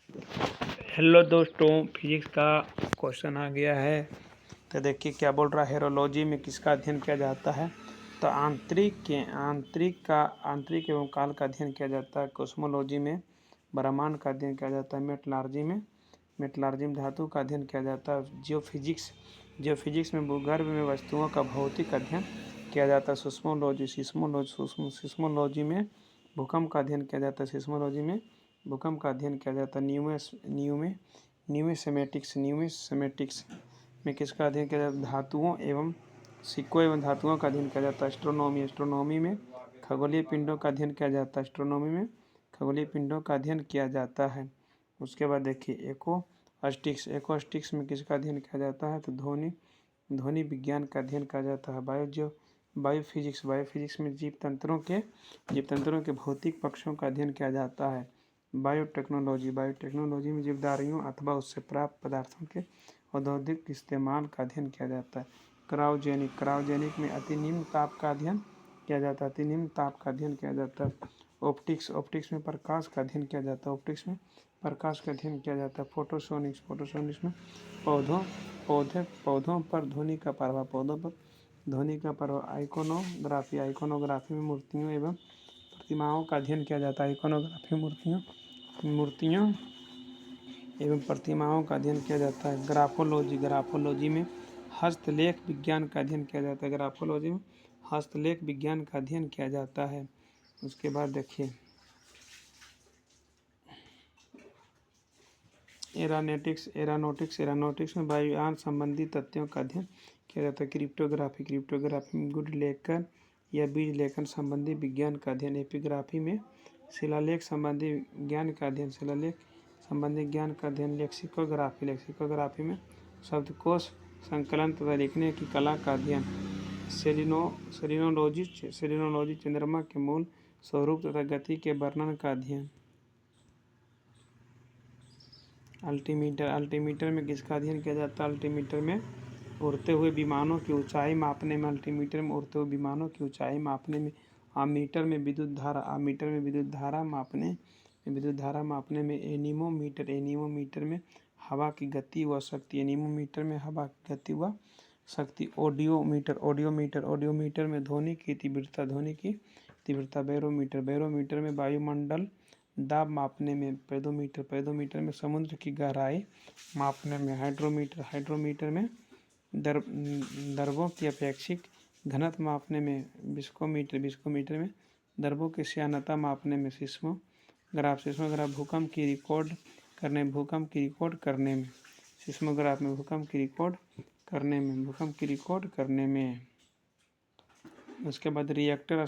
Hello दोस्तों, physics का question आ गया है। तो देखिए क्या बोल रहा है। हेरोलॉजी में किसका अध्ययन किया जाता है? तो आंतरिक एवं काल का अध्ययन किया जाता है। कॉस्मोलॉजी में ब्रह्मांड का अध्ययन किया जाता है। मेटलर्जी में धातु का अध्ययन किया जाता है। जियोफिजिक्स में भूगर्भ में वस्तुओं का भौतिक अध्ययन किया जाता है। सिस्मोलॉजी में भूकंप का अध्ययन किया जाता है। सिस्मोलॉजी में भूकंप का अध्ययन किया जाता है। न्यूमेसेमेटिक्स में किसका अध्ययन किया जाता है? धातुओं एवं सिक्कों एवं धातुओं का अध्ययन किया जाता है। एस्ट्रोनॉमी में खगोलीय पिंडों का अध्ययन किया जाता है। एस्ट्रोनॉमी में खगोलीय पिंडों का अध्ययन किया जाता है। उसके बाद देखिए एक्वास्टिक्स में किसका अध्ययन किया जाता है? तो ध्वनि विज्ञान का अध्ययन किया जाता है। बायोफिजिक्स में जीव तंत्रों के भौतिक पक्षों का अध्ययन किया जाता है। बायोटेक्नोलॉजी में जीवधारियों अथवा उससे प्राप्त पदार्थों के औद्योगिक इस्तेमाल का अध्ययन किया जाता है। क्रायोजेनिक में अति निम्न ताप का अध्ययन किया जाता है। ऑप्टिक्स में प्रकाश का अध्ययन किया जाता है। फोटोसोनिक्स में पौधों पर ध्वनि का प्रभाव। आइकोनोग्राफी में मूर्तियों एवं प्रतिमाओं का अध्ययन किया जाता है। मूर्तियों एवं प्रतिमाओं का अध्ययन किया जाता है। ग्राफोलॉजी में हस्तलेख विज्ञान का अध्ययन किया जाता है। उसके बाद देखिए एरोनॉटिक्स में वायुयान संबंधी तथ्यों का अध्ययन किया जाता है। क्रिप्टोग्राफी में गुड लेखन या बीज लेखन संबंधी विज्ञान का अध्ययन। एपिग्राफी में शिलालेख संबंधी ज्ञान का अध्ययन। लेक्सिकोग्राफी में शब्दकोश संकलन तथा लिखने की कला का अध्ययन। सेलिनोलॉजी चंद्रमा के मूल स्वरूप तथा गति के वर्णन का अध्ययन। अल्टीमीटर में किसका अध्ययन किया जाता है? अल्टीमीटर में उड़ते हुए विमानों की ऊंचाई मापने में। आमीटर में विद्युत धारा मापने में। एनीमोमीटर में हवा की गति व शक्ति। ऑडियोमीटर में ध्वनि की तीव्रता। बैरोमीटर में वायुमंडल दाब मापने में। पेडोमीटर में समुद्र की गहराई मापने में। हाइड्रोमीटर में द्रवों की अपेक्षिक घनत्व मापने में। विस्कोमीटर में द्रवों की श्यानता मापने में। सिस्मोग्राफ भूकंप की रिकॉर्ड करने में। उसके बाद रिएक्टर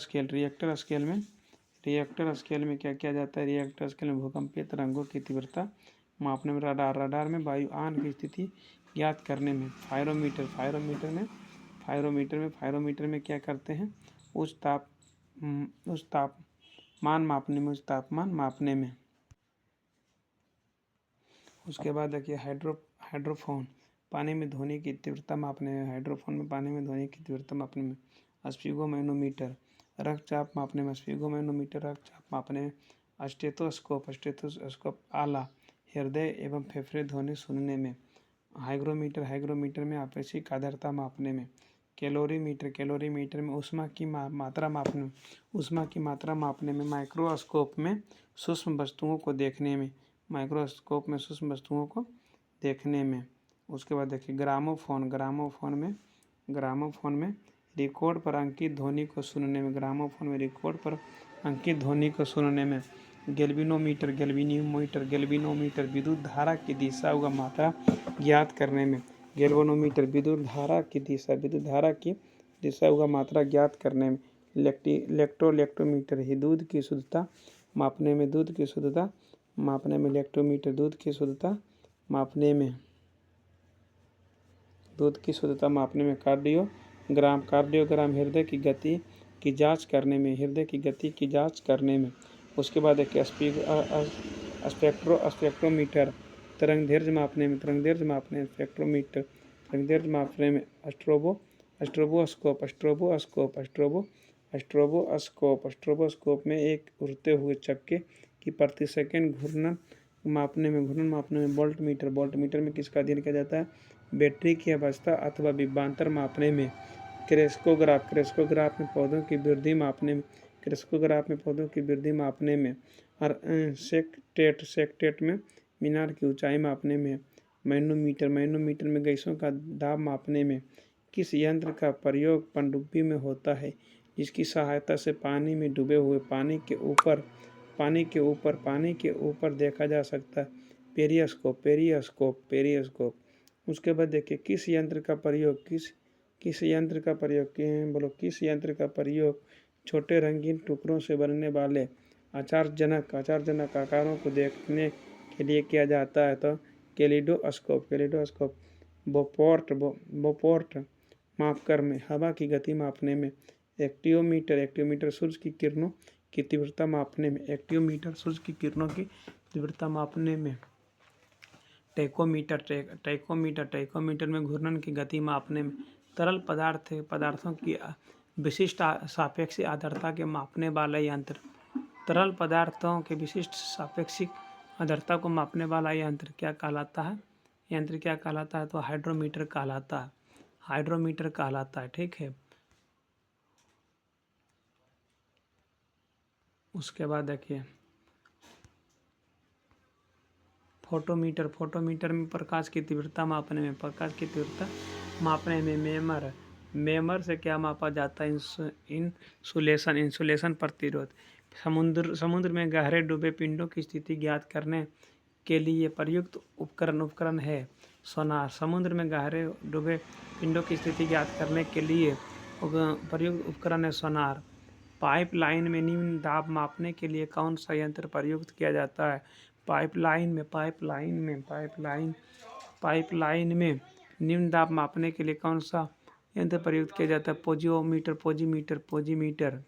स्केल में क्या किया जाता है? रिएक्टर स्केल में भूकंपीय तरंगों की तीव्रता मापने में। रडार में वायुयान की स्थिति ज्ञात करने में। फायरोमीटर में क्या करते हैं? उच्च तापमान मापने में। उसके बाद देखिए हाइड्रोफोन पानी में ध्वनि की तीव्रता मापने में। स्फिगोमैनोमीटर रक्तचाप मापने में। स्टेथोस्कोप आला, हृदय एवं फेफड़े ध्वनि सुनने में। हाइग्रोमीटर में आपेक्षिक आर्द्रता मापने में। कैलोरीमीटर में ऊष्मा की मात्रा मापने में। माइक्रोस्कोप में सूक्ष्म वस्तुओं को देखने में। उसके बाद देखिए ग्रामोफोन में रिकॉर्ड पर अंकित ध्वनि को सुनने में। गैल्वेनोमीटर विद्युत धारा की दिशा व मात्रा ज्ञात करने में। विद्युत धारा की दिशा व मात्रा ज्ञात करने में। इलेक्ट्रोमीटर दूध की शुद्धता मापने में। इलेक्ट्रोमीटर दूध की शुद्धता मापने में। कार्डियोग्राम हृदय की गति की जांच करने में। उसके बाद देखिए स्पेक्ट्रोमीटर तरंगदैर्घ्य मापने में। स्ट्रोबोस्कोप में एक उड़ते हुए चक्के की प्रति सेकंड मापने में, घूर्णन मापने में। वोल्ट मीटर में किसका अध्ययन किया जाता है? बैटरी की अवस्था अथवा विभवांतर मापने में। क्रेस्कोग्राफ में पौधों की वृद्धि मापने में। और सेक्टेट में मीनार की ऊंचाई मापने में। मैनोमीटर में गैसों का दाब मापने में। किस यंत्र का प्रयोग पनडुब्बी में होता है, जिसकी सहायता से पानी में डूबे हुए पानी के ऊपर देखा जा सकता है? पेरियोस्कोप। उसके बाद देखिए, किस यंत्र का प्रयोग छोटे रंगीन टुकड़ों से बनने वाले आश्चर्यजनक आकारों को देखने के लिए किया जाता है? तो कैलिडोस्कोप। बोपोर्ट मापकर में। हवा की गति मापने में। एक्टियोमीटर सूर्य की किरणों की तीव्रता मापने में। टैकोमीटर में घूर्णन की गति मापने में। तरल पदार्थों की विशिष्ट सापेक्षिक आर्द्रता के मापने वाला यंत्र। तरल पदार्थों के विशिष्ट सापेक्षिक आर्द्रता को मापने वाला यंत्र क्या कहलाता है? तो हाइड्रोमीटर कहलाता है। ठीक है। उसके बाद देखिए, फोटोमीटर में प्रकाश की तीव्रता मापने में। मेमर से क्या मापा जाता है? इंसुलेशन प्रतिरोध। समुद्र में गहरे डूबे पिंडों की स्थिति ज्ञात करने के लिए प्रयुक्त उपकरण है सोनार। समुद्र में गहरे डूबे पिंडों की स्थिति ज्ञात करने के लिए प्रयुक्त उपकरण है सोनार। पाइपलाइन में निम्न दाब मापने के लिए कौन सा यंत्र प्रयुक्त किया जाता है? पाइपलाइन में निम्न दाब मापने के लिए कौन सा यंत्र प्रयुक्त किया जाता है? पोजीमीटर।